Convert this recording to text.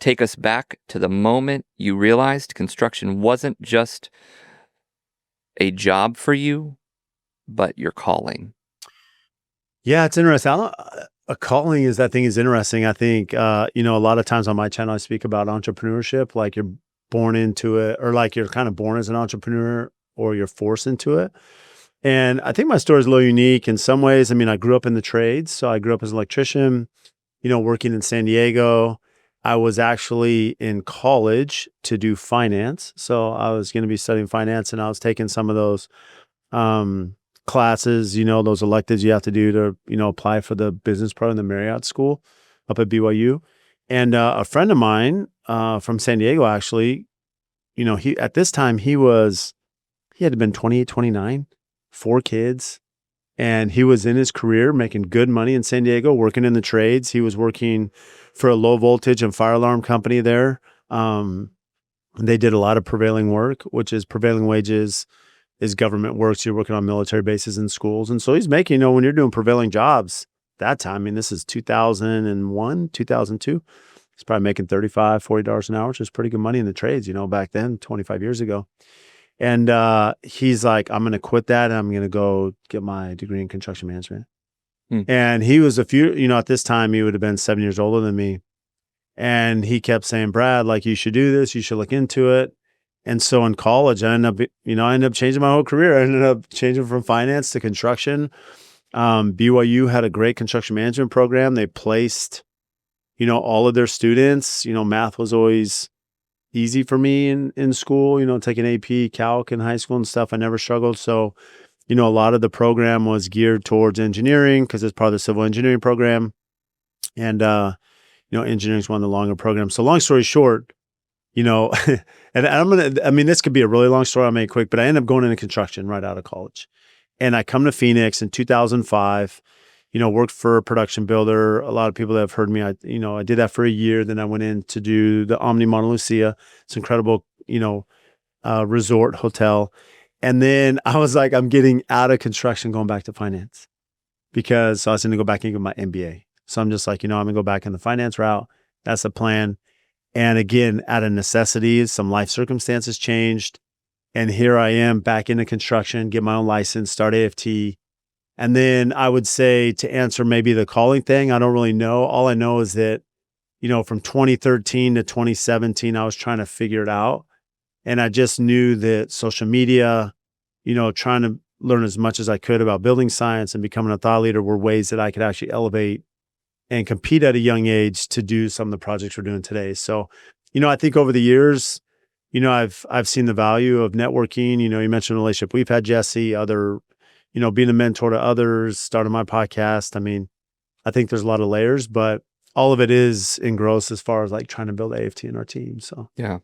take us back to the moment you realized construction wasn't just a job for you, but your calling. Yeah, it's interesting. A calling is that thing is interesting. I think, a lot of times on my channel, I speak about entrepreneurship, like you're born into it, or like you're kind of born as an entrepreneur, or you're forced into it. And I think my story is a little unique in some ways. I mean, I grew up in the trades. So I grew up as an electrician, working in San Diego. I was actually in college to do finance. So I was going to be studying finance, and I was taking some of those classes, those electives you have to do to, apply for the business program, the Marriott School up at BYU. And a friend of mine from San Diego, actually, he at this time, he had been 28, 29, 4 kids. And he was in his career making good money in San Diego, working in the trades. He was working for a low voltage and fire alarm company there. They did a lot of prevailing work, which is prevailing wages is government work. So you're working on military bases and schools. And so he's making, when you're doing prevailing jobs that time, I mean, this is 2001, 2002. He's probably making $35, $40 an hour, which is pretty good money in the trades, back then, 25 years ago. And he's like, I'm going to quit that and I'm going to go get my degree in construction management. And he was at this time, he would have been 7 years older than me. And he kept saying, Brad, like, you should do this. You should look into it. And so in college, I ended up changing my whole career. I ended up changing from finance to construction. BYU had a great construction management program. They placed, all of their students. Math was always easy for me in school, taking AP, Calc in high school and stuff. I never struggled. So, a lot of the program was geared towards engineering because it's part of the civil engineering program. And, engineering is one of the longer programs. So long story short, and this could be a really long story. I'll make it quick, but I ended up going into construction right out of college. And I come to Phoenix in 2005, worked for a production builder. A lot of people that have heard me, I did that for a year. Then I went in to do the Omni Mauna Lucia. It's an incredible, resort hotel. And then I was like, I'm getting out of construction, going back to finance because I was going to go back and get my MBA. So I'm just like, I'm going to go back in the finance route. That's the plan. And again, out of necessity, some life circumstances changed. And here I am back into construction, get my own license, start AFT. And then I would say, to answer maybe the calling thing, I don't really know. All I know is that, from 2013 to 2017, I was trying to figure it out. And I just knew that social media, trying to learn as much as I could about building science and becoming a thought leader were ways that I could actually elevate and compete at a young age to do some of the projects we're doing today. So, I think over the years, I've seen the value of networking. You mentioned a relationship. We've had Jesse, being a mentor to others, starting my podcast. I mean, I think there's a lot of layers, but all of it is engrossed as far as like trying to build AFT in our team. So yeah,